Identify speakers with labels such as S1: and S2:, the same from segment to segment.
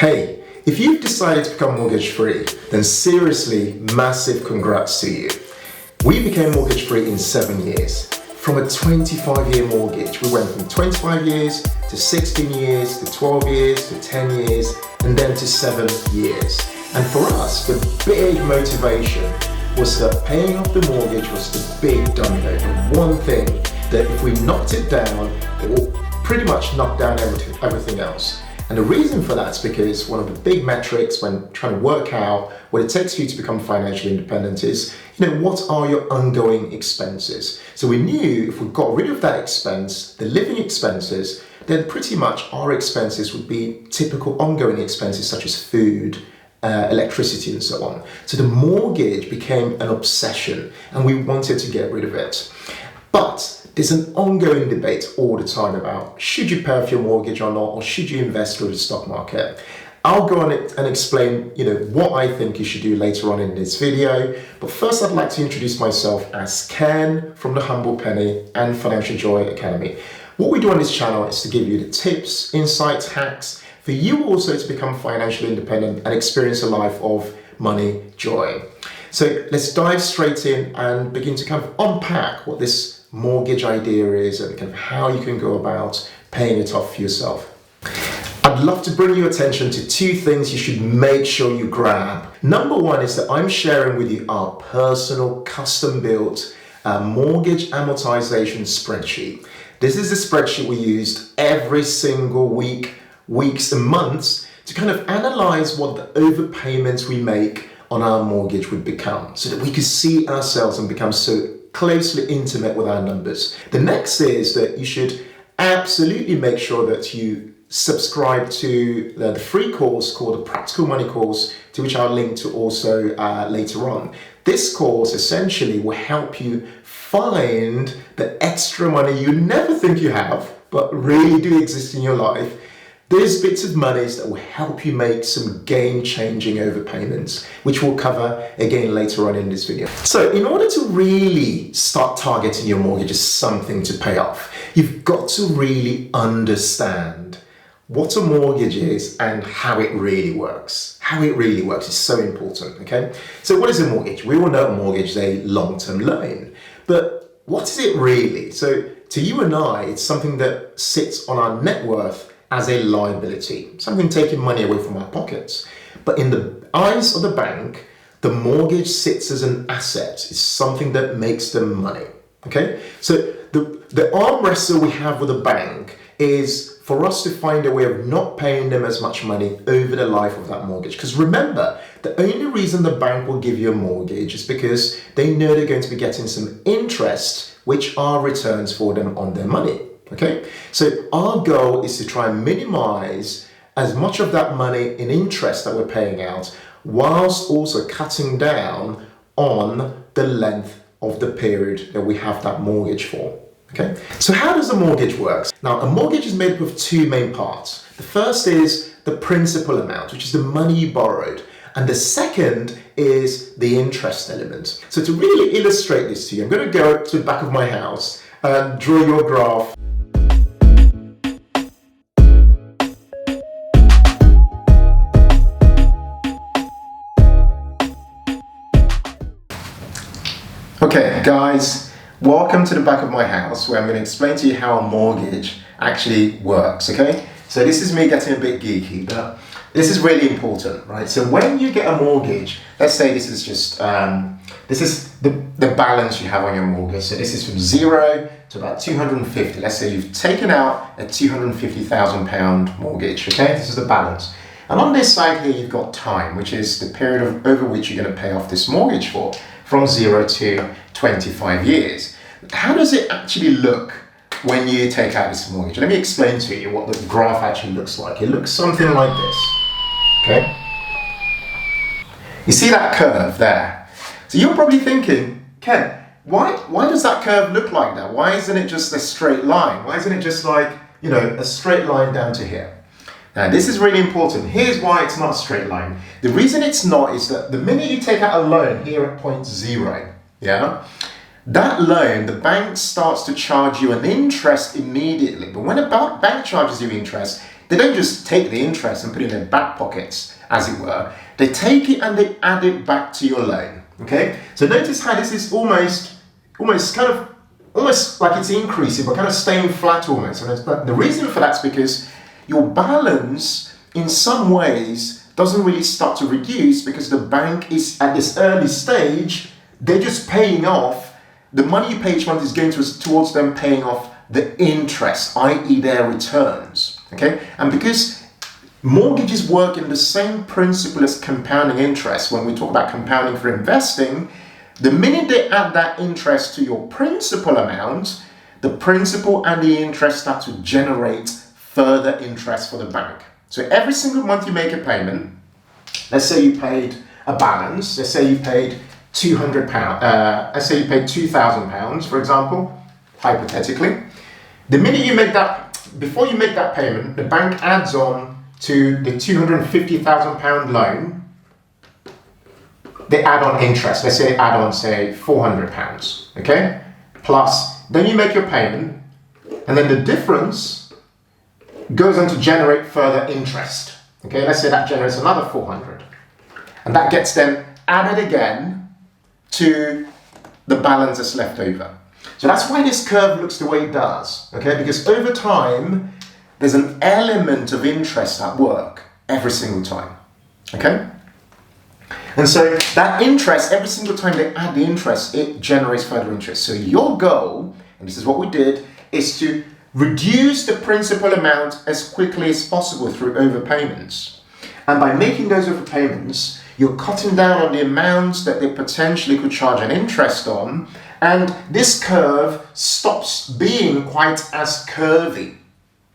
S1: Hey, if you've decided to become mortgage free, then seriously, massive congrats to you. We became mortgage free in 7 years. From a 25-year mortgage, we went from 25 years to 16 years to 12 years to 10 years and then to 7 years. And for us, the big motivation was that paying off the mortgage was the big domino, the one thing that if we knocked it down, it will pretty much knock down everything else. And the reason for that is because one of the big metrics when trying to work out what it takes for you to become financially independent is, what are your ongoing expenses? So we knew if we got rid of that expense, the living expenses, then pretty much our expenses would be typical ongoing expenses such as food, electricity and so on. So the mortgage became an obsession and we wanted to get rid of it. But there's an ongoing debate all the time about should you pay off your mortgage or not, or should you invest through the stock market? I'll go on it and explain, what I think you should do later on in this video. But first, I'd like to introduce myself as Ken from the Humble Penny and Financial Joy Academy. What we do on this channel is to give you the tips, insights, hacks for you also to become financially independent and experience a life of money, joy. So let's dive straight in and begin to kind of unpack what this mortgage idea is and kind of how you can go about paying it off for yourself. I'd love to bring your attention to two things you should make sure you grab. Number one is that I'm sharing with you our personal custom-built mortgage amortization spreadsheet. This is the spreadsheet we used every single weeks and months to kind of analyze what the overpayments we make on our mortgage would become so that we could see ourselves and become so closely intimate with our numbers. The next is that you should absolutely make sure that you subscribe to the free course called the Practical Money course, to which I'll link to also later on. This course essentially will help you find the extra money you never think you have, but really do exist in your life. There's bits of monies that will help you make some game-changing overpayments, which we'll cover again later on in this video. So in order to really start targeting your mortgage as something to pay off, you've got to really understand what a mortgage is and how it really works. How it really works is so important, okay? So what is a mortgage? We all know a mortgage is a long-term loan, but what is it really? So to you and I, it's something that sits on our net worth as a liability, something taking money away from our pockets. But in the eyes of the bank, the mortgage sits as an asset. It's something that makes them money, okay? So the arm wrestle we have with the bank is for us to find a way of not paying them as much money over the life of that mortgage. Because remember, the only reason the bank will give you a mortgage is because they know they're going to be getting some interest, which are returns for them on their money. Okay, so our goal is to try and minimize as much of that money in interest that we're paying out, whilst also cutting down on the length of the period that we have that mortgage for. Okay, so how does a mortgage work? Now, a mortgage is made up of two main parts. The first is the principal amount, which is the money you borrowed. And the second is the interest element. So to really illustrate this to you, I'm going to go to the back of my house and draw your graph. Okay, guys, welcome to the back of my house where I'm going to explain to you how a mortgage actually works, okay? So this is me getting a bit geeky, but this is really important, right? So when you get a mortgage, let's say this is just, this is the balance you have on your mortgage. So this is from 0 to about 250. Let's say you've taken out a £250,000 mortgage, okay? This is the balance. And on this side here, you've got time, which is the period over which you're going to pay off this mortgage for, from 0 to 25 years. How does it actually look when you take out this mortgage? Let me explain to you what the graph actually looks like. It looks something like this, okay? You see that curve there? So you're probably thinking, Ken, why does that curve look like that? Why isn't it just a straight line? Why isn't it just like, a straight line down to here? Now, this is really important. Here's why it's not a straight line. The reason it's not is that the minute you take out a loan here at point 0, that loan, the bank starts to charge you an interest immediately. But when a bank charges you interest, they don't just take the interest and put it in their back pockets, as it were. They take it and they add it back to your loan. Okay, so notice how this is almost like it's increasing, but kind of staying flat almost. And the reason for that's because your balance, in some ways, doesn't really start to reduce because the bank is at this early stage. They're just paying off the money you pay each month is going towards them paying off the interest, i.e., their returns. Okay, and because mortgages work in the same principle as compounding interest, when we talk about compounding for investing, the minute they add that interest to your principal amount, the principal and the interest start to generate further interest for the bank. So every single month you make a payment, let's say you paid a balance, let's say you paid £200, let's say you paid £2,000, for example, hypothetically. The minute you make that, before you make that payment, the bank adds on to the £250,000 loan, they add on interest. Let's say they add on, say, £400, okay? Plus, then you make your payment, and then the difference goes on to generate further interest. Okay, let's say that generates another 400. And that gets then added again to the balance that's left over. So that's why this curve looks the way it does, okay? Because over time, there's an element of interest at work every single time, okay? And so that interest, every single time they add the interest, it generates further interest. So your goal, and this is what we did, is to reduce the principal amount as quickly as possible through overpayments. And by making those overpayments, you're cutting down on the amounts that they potentially could charge an interest on, and this curve stops being quite as curvy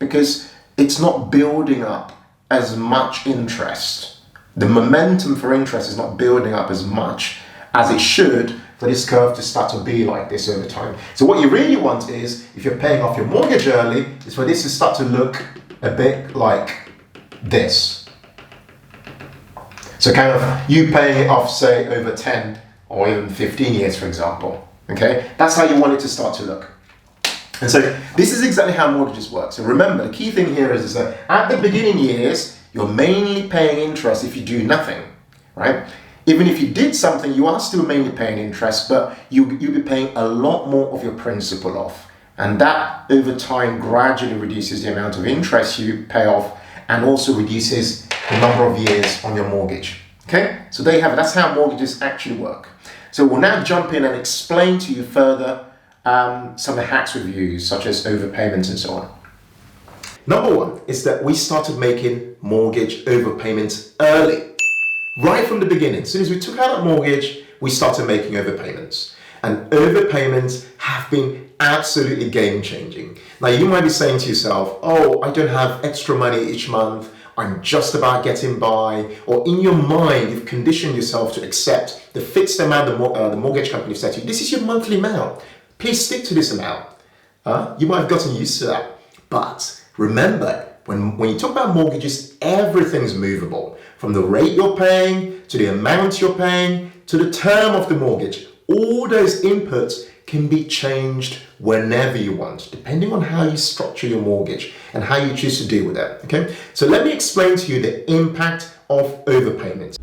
S1: because it's not building up as much interest. The momentum for interest is not building up as much as it should for this curve to start to be like this over time. So what you really want is, if you're paying off your mortgage early, is for this to start to look a bit like this. So kind of you paying it off, say, over 10 or even 15 years, for example. Okay, that's how you want it to start to look. And so this is exactly how mortgages work. So remember, the key thing here is that at the beginning years, you're mainly paying interest if you do nothing, right? Even if you did something, you are still mainly paying interest, but you'll be paying a lot more of your principal off. And that, over time, gradually reduces the amount of interest you pay off and also reduces the number of years on your mortgage. Okay? So there you have it. That's how mortgages actually work. So we'll now jump in and explain to you further some of the hacks we've used, such as overpayments and so on. Number one is that we started making mortgage overpayments early. Right from the beginning. As soon as we took out that mortgage, we started making overpayments. And overpayments have been absolutely game-changing. Now, you might be saying to yourself, oh, I don't have extra money each month. I'm just about getting by. Or in your mind, you've conditioned yourself to accept the fixed amount the mortgage company said to you. This is your monthly amount. Please stick to this amount. You might have gotten used to that. But remember, when you talk about mortgages, everything's movable. From the rate you're paying, to the amount you're paying, to the term of the mortgage. All those inputs can be changed whenever you want, depending on how you structure your mortgage and how you choose to deal with it. Okay? So let me explain to you the impact of overpayments.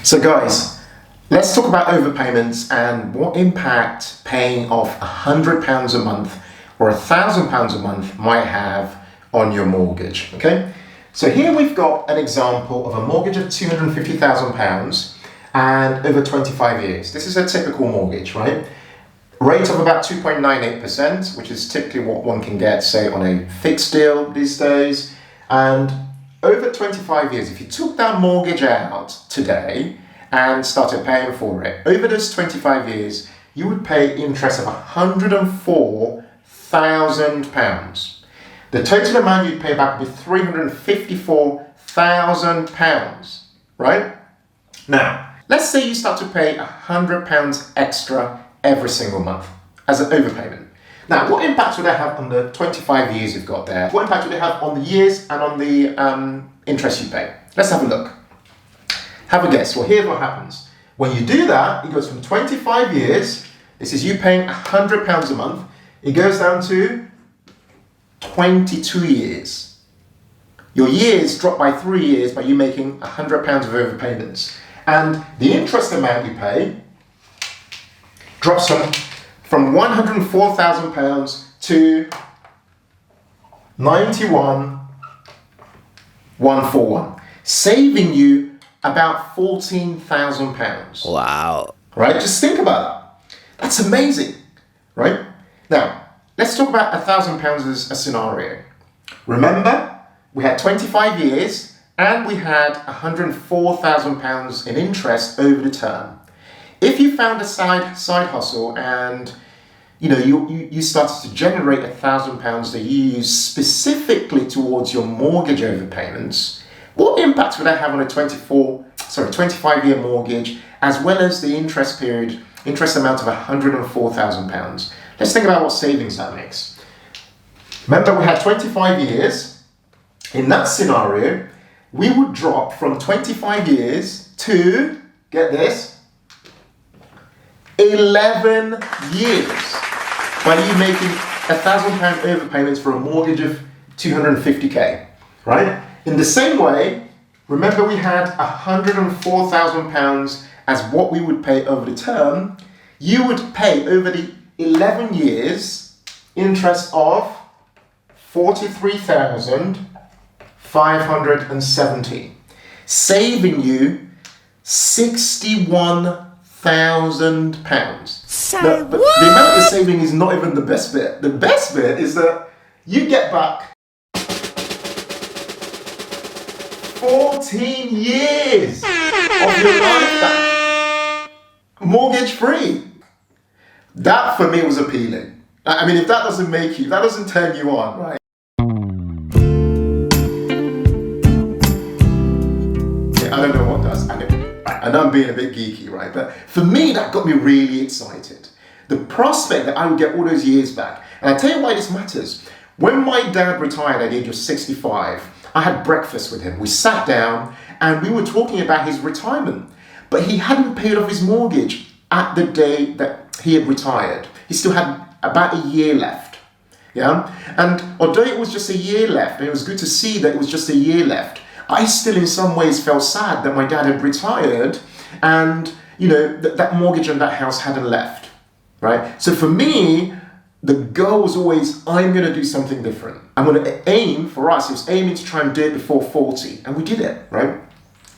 S1: So guys, let's talk about overpayments and what impact paying off £100 a month or £1,000 a month might have on your mortgage, okay? So here we've got an example of a mortgage of £250,000 and over 25 years. This is a typical mortgage, right? Rate of about 2.98%, which is typically what one can get, say, on a fixed deal these days. And over 25 years, if you took that mortgage out today and started paying for it, over those 25 years, you would pay interest of £104,000. The total amount you'd pay back would be £354,000, right? Now, let's say you start to pay £100 extra every single month as an overpayment. Now, what impact would that have on the 25 years you've got there? What impact would it have on the years and on the interest you pay? Let's have a look. Have a guess. Well, here's what happens. When you do that, it goes from 25 years, this is you paying £100 a month, it goes down to 22 years. Your years drop by 3 years by you making £100 of overpayments. And the interest amount you pay drops from £104,000 to 91,141, saving you about £14,000.
S2: Wow.
S1: Right? Just think about that. That's amazing, right? Now, let's talk about £1,000 as a scenario. Remember, we had 25 years and we had £104,000 in interest over the term. If you found a side hustle and you started to generate £1,000 that you use specifically towards your mortgage overpayments, what impact would that have on a 25-year mortgage, as well as the interest amount of £104,000? Let's think about what savings that makes. Remember, we had 25 years. In that scenario, we would drop from 25 years to, get this, 11 years by you making £1,000 overpayments for a mortgage of 250k, right? In the same way, remember we had £104,000 as what we would pay over the term. You would pay over the 11 years interest of £43,570, saving you £61,000.
S2: So
S1: but the amount you're saving is not even the best bit. The best bit is that you get back 14 years of your life back, mortgage free. That for me was appealing. I mean, if that doesn't turn you on, right? I don't know what does. I know I'm being a bit geeky, right? But for me, that got me really excited. The prospect that I would get all those years back. And I'll tell you why this matters. When my dad retired at the age of 65, I had breakfast with him. We sat down and we were talking about his retirement. But he hadn't paid off his mortgage at the day that he had retired. He still had about a year left. Yeah? And although it was just a year left, and it was good to see that it was just a year left, I still in some ways felt sad that my dad had retired and that mortgage on that house hadn't left, right? So for me, the goal was always, I'm going to do something different. I'm going to aim, for us, it was aiming to try and do it before 40, and we did it, right?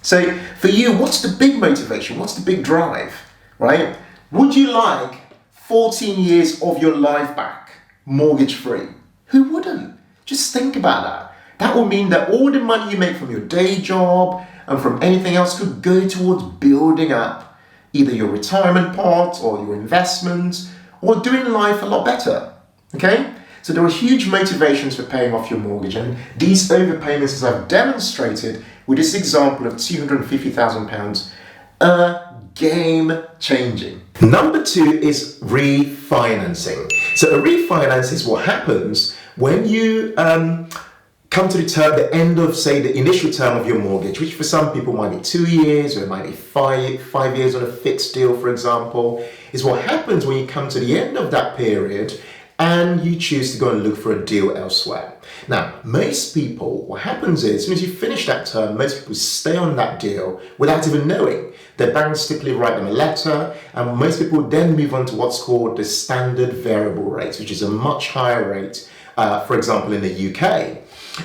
S1: So for you, what's the big motivation? What's the big drive, right? Would you like 14 years of your life back, mortgage free? Who wouldn't? Just think about that. That will mean that all the money you make from your day job and from anything else could go towards building up either your retirement pot or your investments or doing life a lot better, okay? So there are huge motivations for paying off your mortgage, and these overpayments, as I've demonstrated with this example of £250,000, are game changing. Number 2 is refinancing. So a refinance is what happens when you come to the end of, say, the initial term of your mortgage, which for some people might be 2 years or it might be five years on a fixed deal, for example, is what happens when you come to the end of that period and you choose to go and look for a deal elsewhere. Now, most people, what happens is, as soon as you finish that term, most people stay on that deal without even knowing. Their banks typically write them a letter, and most people then move on to what's called the standard variable rate, which is a much higher rate, for example, in the UK.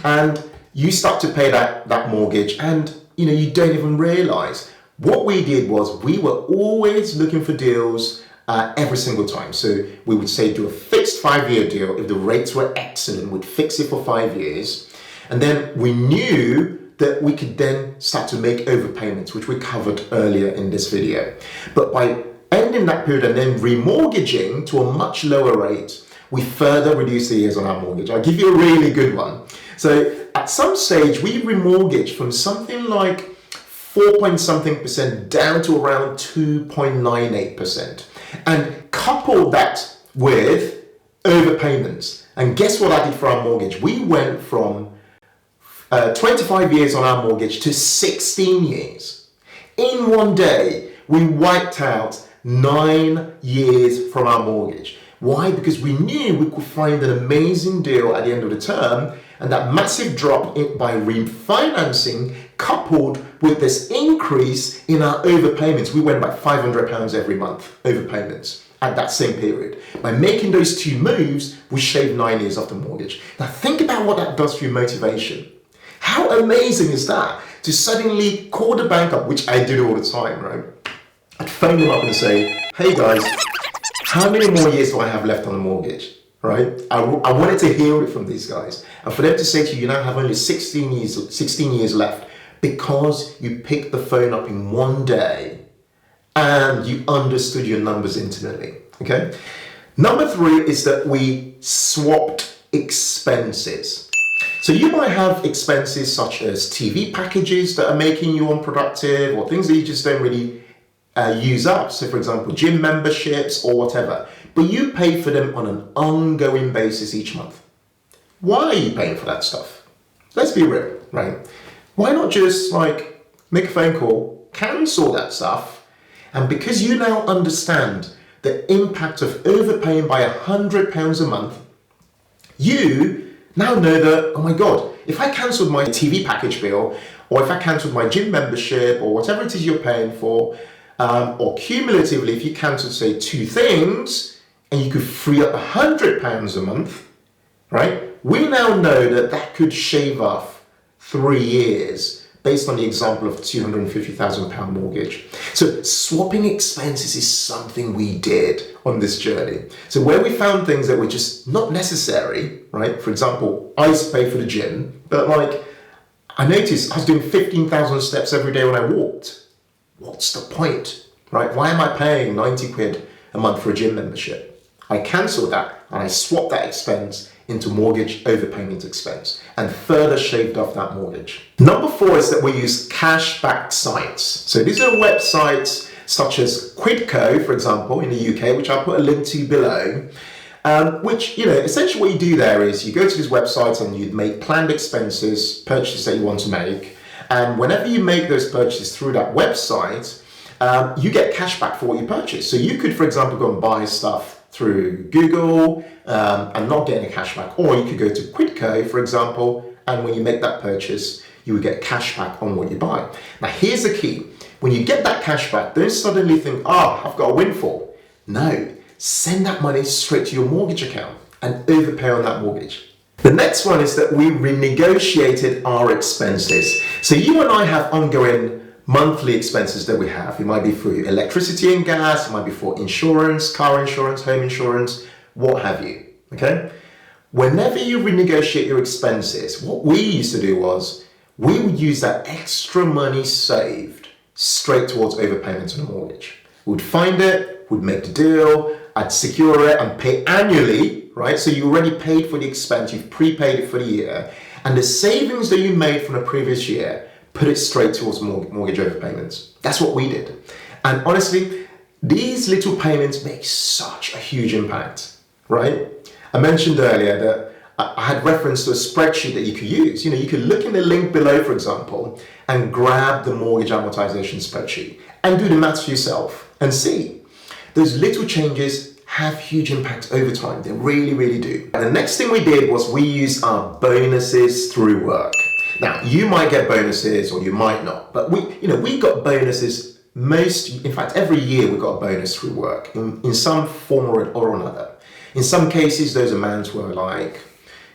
S1: And you start to pay that mortgage and you don't even realize. What we did was we were always looking for deals every single time. So we would say do a fixed 5-year deal. If the rates were excellent, we'd fix it for 5 years. And then we knew that we could then start to make overpayments, which we covered earlier in this video. But by ending that period and then remortgaging to a much lower rate, we further reduce the years on our mortgage. I'll give you a really good one. So at some stage, we remortgaged from something like 4-point-something% down to around 2.98%. And coupled that with overpayments. And guess what I did for our mortgage? We went from 25 years on our mortgage to 16 years. in one day, we wiped out 9 years from our mortgage. Why? Because we knew we could find an amazing deal at the end of the term, and that massive drop by refinancing coupled with this increase in our overpayments. We went by £500 every month overpayments at that same period. By making those two moves, we shaved 9 years off the mortgage. Now think about what that does for your motivation. How amazing is that? To suddenly call the bank up, which I do all the time, right? I'd phone them up and say, hey guys, how many more years do I have left on the mortgage, right? I wanted to hear it from these guys. And for them to say to you, you now have only 16 years left because you picked the phone up in one day and you understood your numbers intimately, okay? Number 3 is that we swapped expenses. So you might have expenses such as TV packages that are making you unproductive or things that you just don't really use up. So for example, gym memberships or whatever, but you pay for them on an ongoing basis each month. Why are you paying for that stuff? Let's be real, right? Why not just like make a phone call, cancel that stuff, and because you now understand the impact of overpaying by £100 a month, you now know that, oh my God, if I cancelled my TV package bill, or if I cancelled my gym membership, or whatever it is you're paying for, or cumulatively, if you cancelled, say, 2 things, and you could free up £100 a month, right? We now know that that could shave off 3 years based on the example of £250,000 mortgage. So swapping expenses is something we did on this journey. So where we found things that were just not necessary, right? For example, I used to pay for the gym, but like I noticed I was doing 15,000 steps every day when I walked. What's the point, right? Why am I paying 90 quid a month for a gym membership? I cancelled that and I swapped that expense into mortgage overpayment expense and further shaved off that mortgage. Number 4 is that we use cashback sites. So these are websites such as Quidco, for example, in the UK, which I'll put a link to below, which, essentially what you do there is you go to these websites and you make planned expenses, purchases that you want to make. And whenever you make those purchases through that website, you get cash back for what you purchase. So you could, for example, go and buy stuff through Google and not get any cash back. Or you could go to Quidco, for example, and when you make that purchase, you would get cash back on what you buy. Now, here's the key. When you get that cash back, don't suddenly think, I've got a windfall. No, send that money straight to your mortgage account and overpay on that mortgage. The next one is that we renegotiated our expenses. So you and I have ongoing monthly expenses that we have. It might be for electricity and gas, it might be for insurance, car insurance, home insurance, what have you, okay? Whenever you renegotiate your expenses, what we used to do was we would use that extra money saved straight towards overpayments on a mortgage. We'd find it, we'd make the deal, I'd secure it and pay annually, right? So you already paid for the expense, you've prepaid it for the year, and the savings that you made from the previous year, put it straight towards mortgage overpayments. That's what we did. And honestly, these little payments make such a huge impact, right? I mentioned earlier that I had reference to a spreadsheet that you could use. You could look in the link below, for example, and grab the mortgage amortization spreadsheet and do the maths for yourself and see. Those little changes have huge impact over time. They really, really do. And the next thing we did was we used our bonuses through work. Now, you might get bonuses or you might not, but we got bonuses in fact, every year we got a bonus through work in some form or another. In some cases, those amounts were like,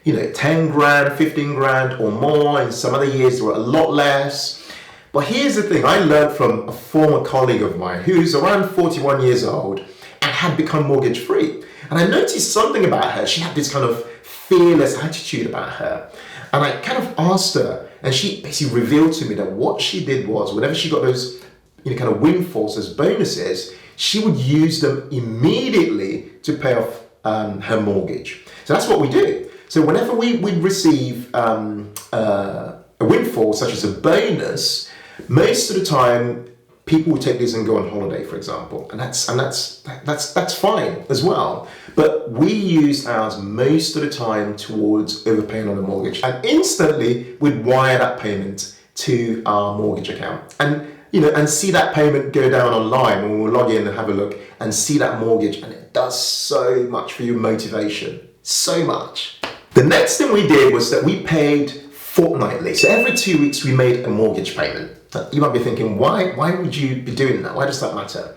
S1: 10 grand, 15 grand or more. In some other years, they were a lot less. But here's the thing, I learned from a former colleague of mine who's around 41 years old and had become mortgage free. And I noticed something about her. She had this kind of fearless attitude about her. And I kind of asked her, and she basically revealed to me that what she did was, whenever she got those kind of windfalls as bonuses, she would use them immediately to pay off her mortgage. So that's what we do. So whenever we receive a windfall, such as a bonus, most of the time people will take this and go on holiday, for example, and that's fine as well. But we use ours most of the time towards overpaying on the mortgage, and instantly we'd wire that payment to our mortgage account. And and see that payment go down online when we'll log in and have a look and see that mortgage, and it does so much for your motivation, so much. The next thing we did was that we paid fortnightly. So every 2 weeks we made a mortgage payment. You might be thinking, why would you be doing that? Why does that matter?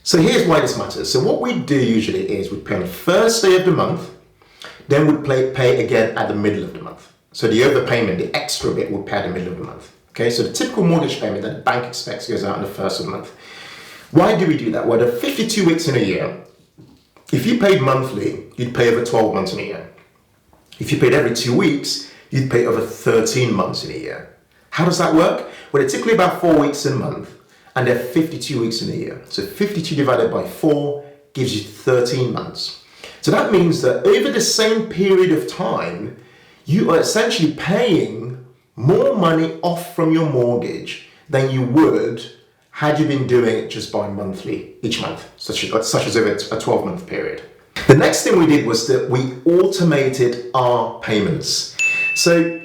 S1: So here's why this matters. So what we do usually is we pay on the first day of the month, then we'd pay again at the middle of the month. So the overpayment, the extra bit, we'll pay at the middle of the month. Okay, so the typical mortgage payment that the bank expects goes out on the first of the month. Why do we do that? Well, there are 52 weeks in a year. If you paid monthly, you'd pay over 12 months in a year. If you paid every 2 weeks, you'd pay over 13 months in a year. How does that work? Well, it's typically about 4 weeks in a month, and there are 52 weeks in a year. So 52 divided by 4 gives you 13 months. So that means that over the same period of time, you are essentially paying more money off from your mortgage than you would had you been doing it just by monthly each month, such as over a 12-month period. The next thing we did was that we automated our payments. So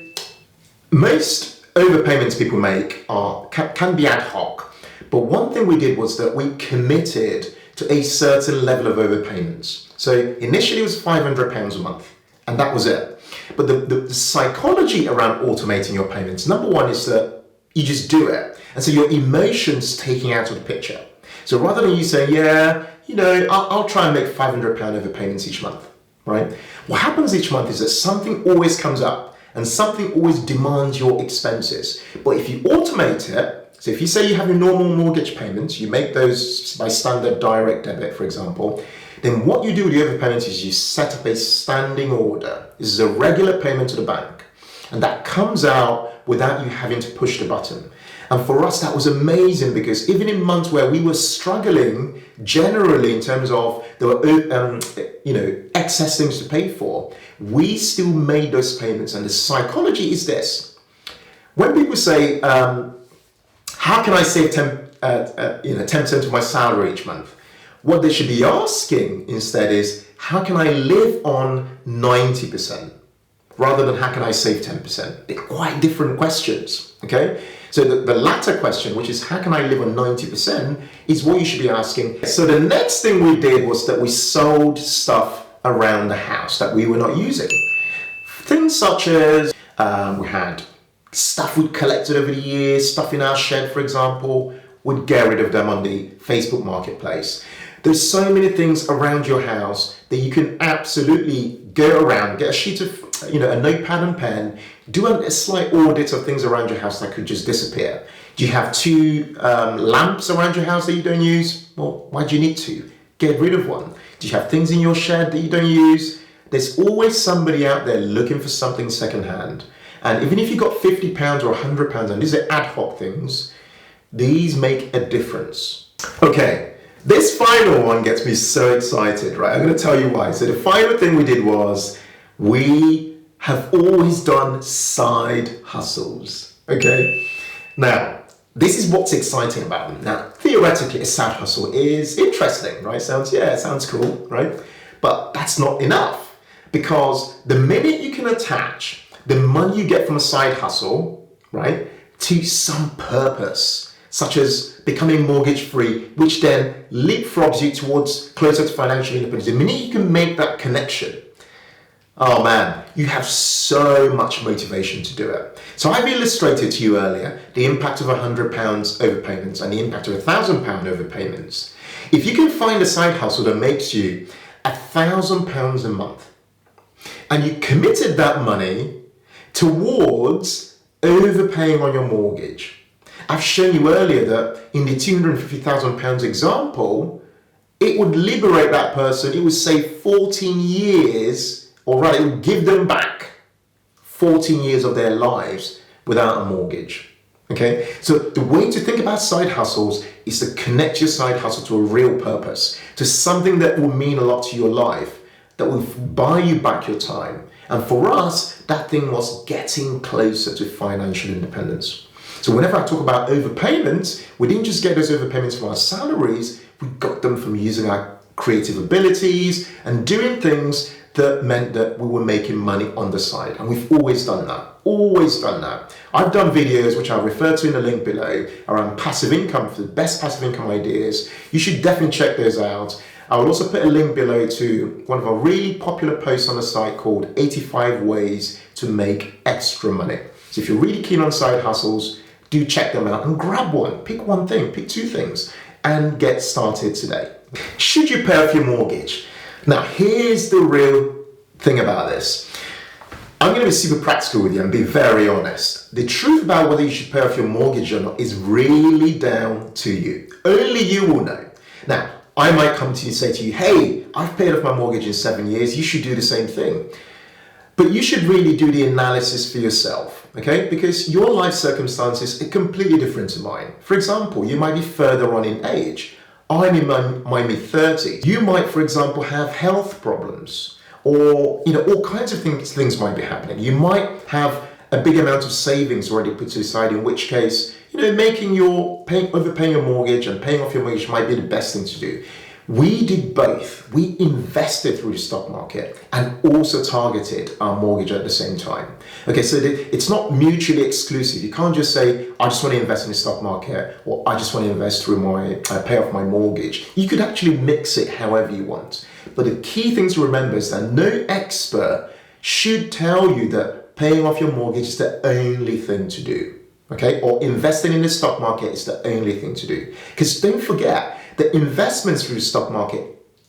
S1: most overpayments people make can be ad hoc, but one thing we did was that we committed to a certain level of overpayments. So initially it was £500 a month, and that was it. But the psychology around automating your payments, number one, is that you just do it. And so your emotions taking out of the picture. So rather than you saying, I'll try and make £500 overpayments each month, right? What happens each month is that something always comes up and something always demands your expenses. But if you automate it, so if you say you have your normal mortgage payments, you make those by standard direct debit, for example, then what you do with the overpayments is you set up a standing order. This is a regular payment to the bank. And that comes out without you having to push the button. And for us, that was amazing, because even in months where we were struggling generally in terms of there were excess things to pay for, we still made those payments. And the psychology is this. When people say, how can I save 10% of my salary each month? What they should be asking instead is, how can I live on 90%? Rather than how can I save 10%? They're quite different questions, okay? So the latter question, which is how can I live on 90%, is what you should be asking. So the next thing we did was that we sold stuff around the house that we were not using. Things such as we had stuff we'd collected over the years, stuff in our shed, for example, we'd get rid of them on the Facebook Marketplace. There's so many things around your house that you can absolutely go around, get a sheet of, a notepad and pen, do a slight audit of things around your house that could just disappear. Do you have 2 lamps around your house that you don't use? Well, why do you need 2? Get rid of one. Do you have things in your shed that you don't use? There's always somebody out there looking for something secondhand. And even if you've got £50 or £100, and these are ad hoc things, these make a difference. Okay. This final one gets me so excited, right? I'm going to tell you why. So the final thing we did was we have always done side hustles, okay? Now, this is what's exciting about them. Now, theoretically, a side hustle is interesting, right? It sounds cool, right? But that's not enough, because the minute you can attach the money you get from a side hustle, right, to some purpose, such as becoming mortgage-free, which then leapfrogs you towards closer to financial independence. The minute you can make that connection, oh man, you have so much motivation to do it. So I've illustrated to you earlier the impact of £100 overpayments and the impact of £1,000 overpayments. If you can find a side hustle that makes you £1,000 a month, and you committed that money towards overpaying on your mortgage, I've shown you earlier that in the £250,000 example, it would liberate that person. It would save 14 years, or rather, it would give them back 14 years of their lives without a mortgage. Okay? So the way to think about side hustles is to connect your side hustle to a real purpose, to something that will mean a lot to your life, that will buy you back your time. And for us, that thing was getting closer to financial independence. So whenever I talk about overpayments, we didn't just get those overpayments from our salaries, we got them from using our creative abilities and doing things that meant that we were making money on the side. And we've always done that. Always done that. I've done videos, which I'll refer to in the link below, around passive income, for the best passive income ideas. You should definitely check those out. I will also put a link below to one of our really popular posts on the site called 85 Ways to Make Extra Money. So if you're really keen on side hustles, do check them out and grab one. Pick one thing, pick two things, and get started today. Should you pay off your mortgage? Now, here's the real thing about this. I'm going to be super practical with you and be very honest. The truth about whether you should pay off your mortgage or not is really down to you. Only you will know. Now, I might come to you and say to you, hey, I've paid off my mortgage in 7 years. You should do the same thing. But you should really do the analysis for yourself, okay? Because your life circumstances are completely different to mine. For example, you might be further on in age. I'm in my mid-30s. You might, for example, have health problems, or all kinds of things might be happening. You might have a big amount of savings already put aside, in which case, overpaying your mortgage and paying off your mortgage might be the best thing to do. We did both. We invested through the stock market and also targeted our mortgage at the same time. Okay, so it's not mutually exclusive. You can't just say, I just want to invest in the stock market, or I just want to invest through pay off my mortgage. You could actually mix it however you want. But the key thing to remember is that no expert should tell you that paying off your mortgage is the only thing to do. Okay, or investing in the stock market is the only thing to do. Because don't forget, the investments through the stock market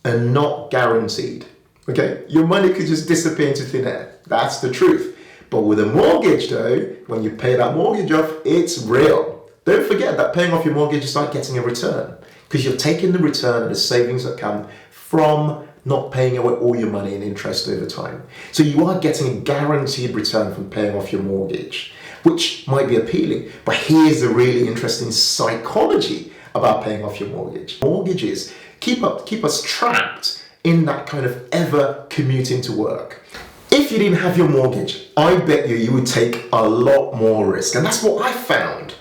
S1: are not guaranteed. Okay, your money could just disappear into thin air. That's the truth. But with a mortgage though, when you pay that mortgage off, it's real. Don't forget that paying off your mortgage is like getting a return, because you're taking the return of the savings that come from not paying away all your money in interest over time. So you are getting a guaranteed return from paying off your mortgage, which might be appealing. But here's the really interesting psychology about paying off your mortgage. Mortgages keep us trapped in that kind of ever commuting to work. If you didn't have your mortgage, I bet you would take a lot more risk. And that's what I found.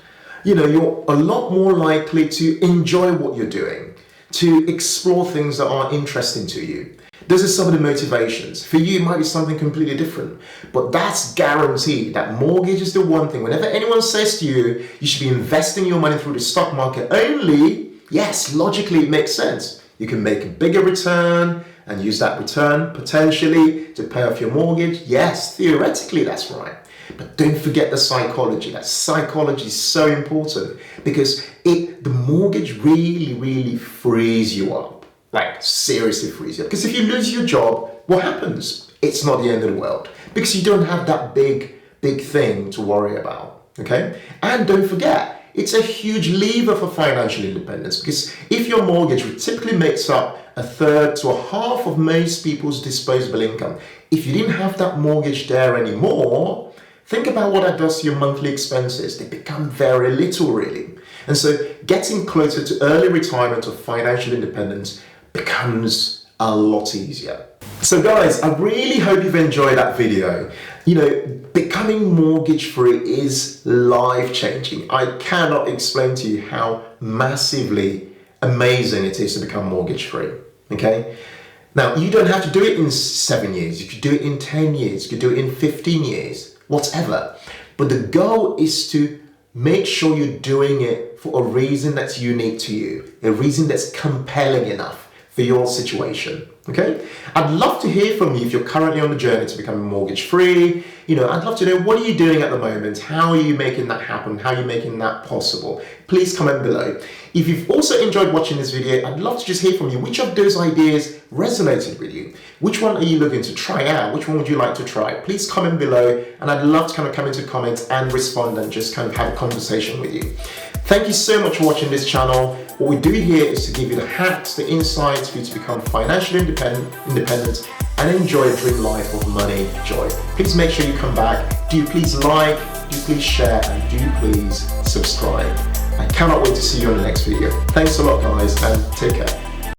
S1: You're a lot more likely to enjoy what you're doing, to explore things that are interesting to you. Those are some of the motivations. For you, it might be something completely different, but that's guaranteed. That mortgage is the one thing. Whenever anyone says to you, you should be investing your money through the stock market only, yes, logically it makes sense. You can make a bigger return and use that return potentially to pay off your mortgage. Yes, theoretically that's right. But don't forget the psychology. That psychology is so important, because the mortgage really, really frees you up. Like, seriously frees you up. Because if you lose your job, what happens? It's not the end of the world, because you don't have that big thing to worry about, okay? And don't forget, it's a huge lever for financial independence, because if your mortgage typically makes up a third to a half of most people's disposable income, if you didn't have that mortgage there anymore, think about what that does to your monthly expenses. They become very little, really. And so getting closer to early retirement or financial independence becomes a lot easier. So guys, I really hope you've enjoyed that video. Becoming mortgage free is life-changing. I cannot explain to you how massively amazing it is to become mortgage free, okay? Now, you don't have to do it in 7 years. You could do it in 10 years. You could do it in 15 years, whatever. But the goal is to make sure you're doing it for a reason that's unique to you, a reason that's compelling enough for your situation, okay? I'd love to hear from you if you're currently on the journey to becoming mortgage free. I'd love to know, what are you doing at the moment? How are you making that happen? How are you making that possible? Please comment below. If you've also enjoyed watching this video, I'd love to just hear from you. Which of those ideas resonated with you? Which one are you looking to try out? Which one would you like to try? Please comment below, and I'd love to kind of come into comments and respond and just kind of have a conversation with you. Thank you so much for watching this channel. What we do here is to give you the hacks, the insights for you to become financially independent and enjoy a dream life of money, joy. Please make sure you come back. Do please like, do please share, and do please subscribe. I cannot wait to see you on the next video. Thanks a lot, guys, and take care.